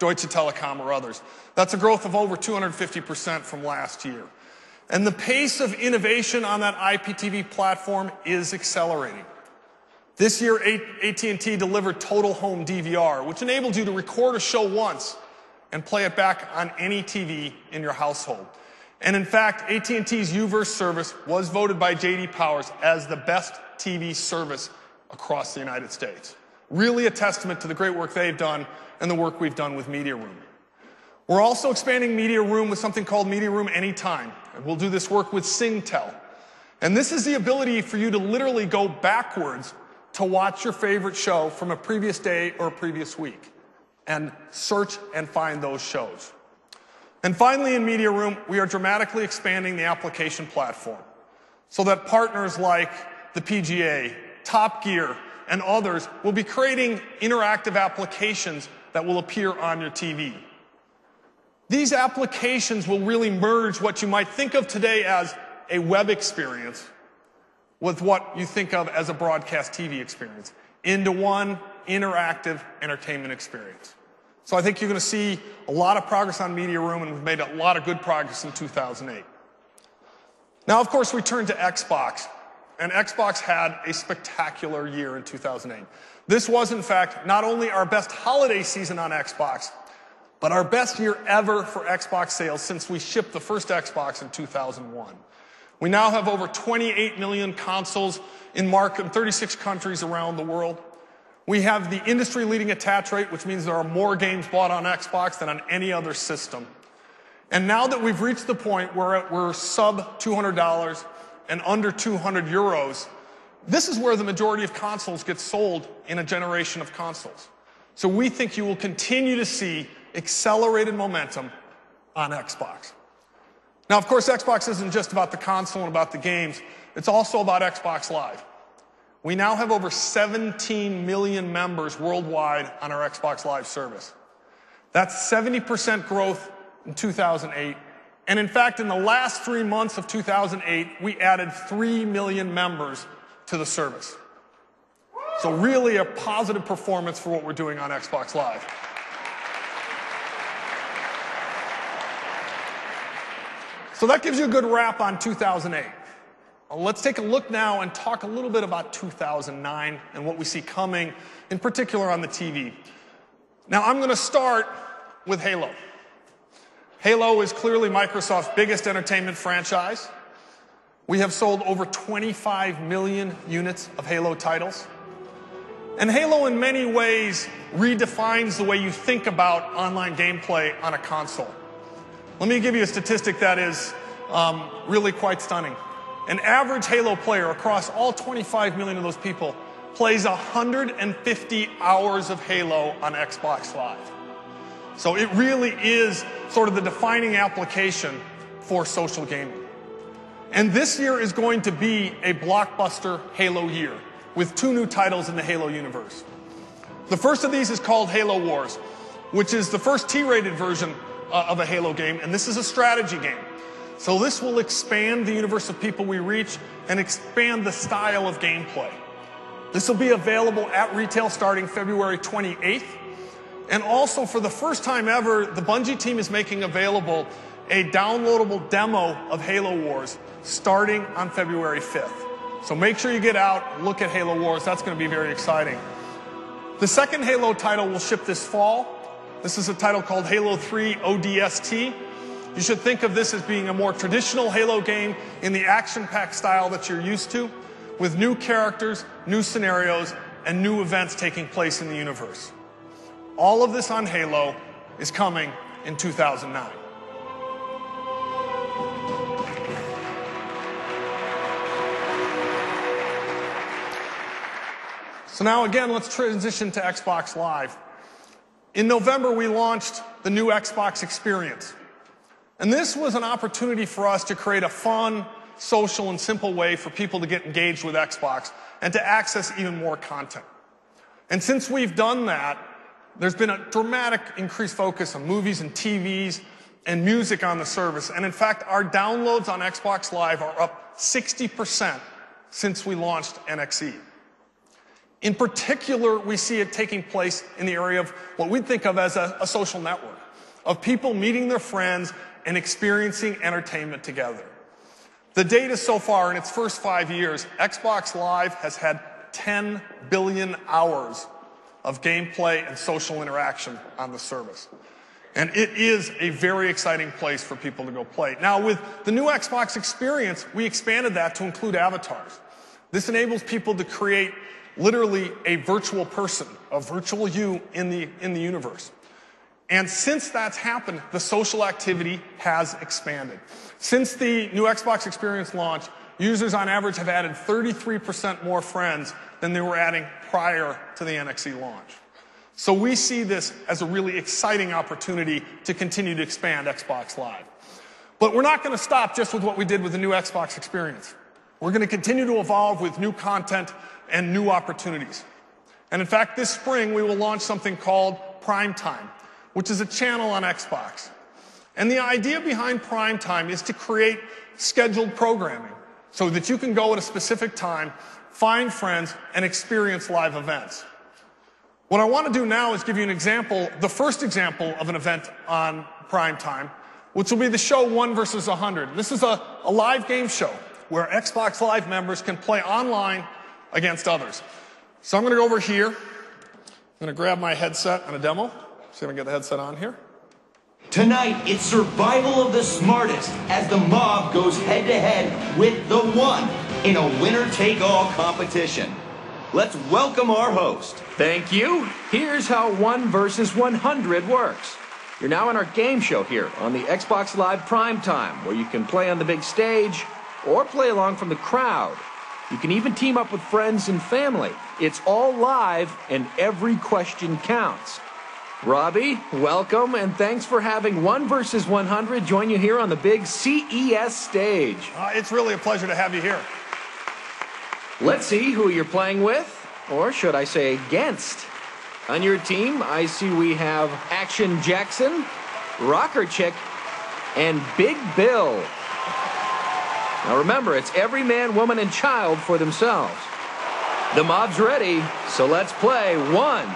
Deutsche Telekom or others. That's a growth of over 250% from last year. And the pace of innovation on that IPTV platform is accelerating. This year, AT&T delivered Total Home DVR, which enabled you to record a show once and play it back on any TV in your household. And in fact, AT&T's UVerse service was voted by J.D. Powers as the best TV service across the United States. Really a testament to the great work they've done and the work we've done with Media Room. We're also expanding Media Room with something called Media Room Anytime. And we'll do this work with Singtel. And this is the ability for you to literally go backwards to watch your favorite show from a previous day or a previous week and search and find those shows. And finally, in Media Room, we are dramatically expanding the application platform so that partners like the PGA, Top Gear, and others will be creating interactive applications that will appear on your TV. These applications will really merge what you might think of today as a web experience with what you think of as a broadcast TV experience into one interactive entertainment experience. So I think you're going to see a lot of progress on Media Room, and we've made a lot of good progress in 2008. Now, of course, we turn to Xbox. And Xbox had a spectacular year in 2008. This was, in fact, not only our best holiday season on Xbox, but our best year ever for Xbox sales since we shipped the first Xbox in 2001. We now have over 28 million consoles in market in 36 countries around the world. We have the industry-leading attach rate, which means there are more games bought on Xbox than on any other system. And now that we've reached the point where we're sub $200 and under 200 euros, this is where the majority of consoles get sold in a generation of consoles. So we think you will continue to see accelerated momentum on Xbox. Now, of course, Xbox isn't just about the console and about the games. It's also about Xbox Live. We now have over 17 million members worldwide on our Xbox Live service. That's 70% growth in 2008. And in fact, in the last 3 months of 2008, we added 3 million members to the service. So really a positive performance for what we're doing on Xbox Live. So that gives you a good wrap on 2008. Let's take a look now and talk a little bit about 2009 and what we see coming, in particular on the TV. Now, I'm going to start with Halo. Halo is clearly Microsoft's biggest entertainment franchise. We have sold over 25 million units of Halo titles. And Halo, in many ways, redefines the way you think about online gameplay on a console. Let me give you a statistic that is really quite stunning. An average Halo player across all 25 million of those people plays 150 hours of Halo on Xbox Live. So it really is sort of the defining application for social gaming. And this year is going to be a blockbuster Halo year with 2 new titles in the Halo universe. The first of these is called Halo Wars, which is the first T-rated version of a Halo game, and this is a strategy game. So this will expand the universe of people we reach and expand the style of gameplay. This will be available at retail starting February 28th. And also, for the first time ever, the Bungie team is making available a downloadable demo of Halo Wars starting on February 5th. So make sure you get out, look at Halo Wars. That's going to be very exciting. The second Halo title will ship this fall. This is a title called Halo 3 ODST. You should think of this as being a more traditional Halo game in the action-packed style that you're used to, with new characters, new scenarios, and new events taking place in the universe. All of this on Halo is coming in 2009. So now again, let's transition to Xbox Live. In November, we launched the new Xbox Experience. And this was an opportunity for us to create a fun, social, and simple way for people to get engaged with Xbox and to access even more content. And since we've done that, there's been a dramatic increased focus on movies and TVs and music on the service. And in fact, our downloads on Xbox Live are up 60% since we launched NXE. In particular, we see it taking place in the area of what we think of as a social network, of people meeting their friends and experiencing entertainment together. The data so far in its first 5 years, Xbox Live has had 10 billion hours of gameplay and social interaction on the service. And it is a very exciting place for people to go play. Now, with the new Xbox experience, we expanded that to include avatars. This enables people to create literally a virtual person, a virtual you in the universe. And since that's happened, the social activity has expanded. Since the new Xbox experience launch, users on average have added 33% more friends than they were adding prior to the NXE launch. So we see this as a really exciting opportunity to continue to expand Xbox Live. But we're not going to stop just with what we did with the new Xbox experience. We're going to continue to evolve with new content and new opportunities. And in fact, this spring we will launch something called Primetime, which is a channel on Xbox. And the idea behind Primetime is to create scheduled programming so that you can go at a specific time, find friends, and experience live events. What I want to do now is give you an example, the first example of an event on Primetime, which will be the show 1 versus 100. This is a live game show where Xbox Live members can play online against others. So I'm going to go over here. I'm going to grab my headset and a demo. See if I can get the headset on here. Tonight, it's survival of the smartest as the mob goes head-to-head with the one in a winner-take-all competition. Let's welcome our host. Thank you. Here's how 1 versus 100 works. You're now in our game show here on the Xbox Live Primetime, where you can play on the big stage or play along from the crowd. You can even team up with friends and family. It's all live, and every question counts. Robbie, welcome, and thanks for having 1 versus 100 join you here on the big CES stage. It's really a pleasure to have you here. Let's see who you're playing with, or should I say against. On your team, I see we have Action Jackson, Rocker Chick, and Big Bill. Now remember, it's every man, woman, and child for themselves. The mob's ready, so let's play 1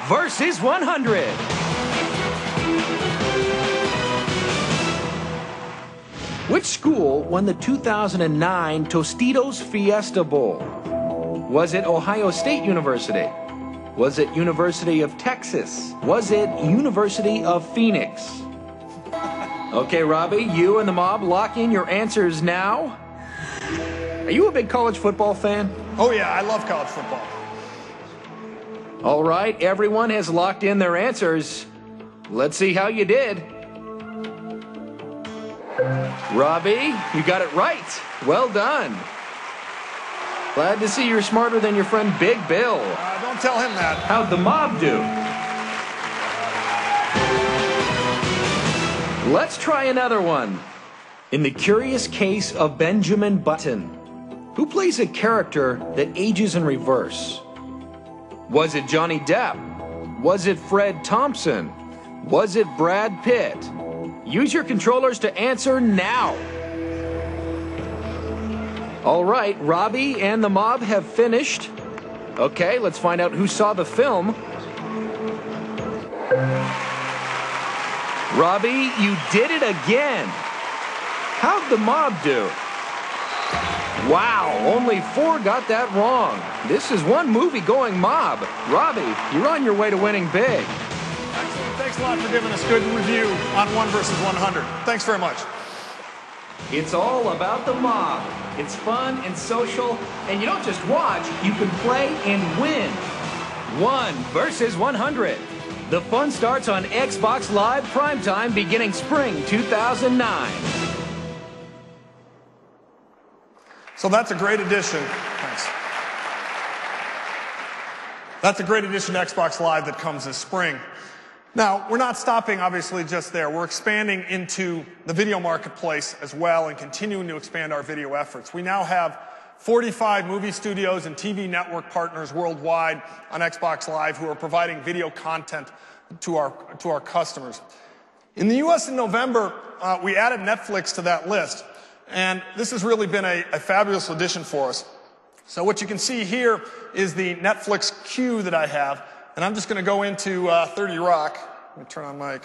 versus 100. Which school won the 2009 Tostitos Fiesta Bowl? Was it Ohio State University? Was it University of Texas? Was it University of Phoenix? Okay, Robbie, you and the mob lock in your answers now. Are you a big college football fan? Oh yeah, I love college football. All right, everyone has locked in their answers. Let's see how you did. Robbie, you got it right. Well done. Glad to see you're smarter than your friend Big Bill. Don't tell him that. How'd the mob do? Let's try another one. In the Curious Case of Benjamin Button, who plays a character that ages in reverse? Was it Johnny Depp? Was it Fred Thompson? Was it Brad Pitt? Use your controllers to answer now. All right, Robbie and the mob have finished. Okay, let's find out who saw the film. Robbie, you did it again. How'd the mob do? Wow, only 4 got that wrong. This is one movie-going mob. Robbie, you're on your way to winning big. Excellent. Thanks a lot for giving us a good review on 1 versus 100. Thanks very much. It's all about the mob. It's fun and social, and you don't just watch, you can play and win. 1 versus 100. The fun starts on Xbox Live Primetime beginning spring 2009. So that's a great addition. Thanks. That's a great addition to Xbox Live that comes this spring. Now, we're not stopping, obviously, just there. We're expanding into the video marketplace as well and continuing to expand our video efforts. We now have 45 movie studios and TV network partners worldwide on Xbox Live who are providing video content to our customers. In the U.S. in November, we added Netflix to that list, and this has really been a fabulous addition for us. So what you can see here is the Netflix queue that I have, and I'm just going to go into 30 Rock. Let me turn on my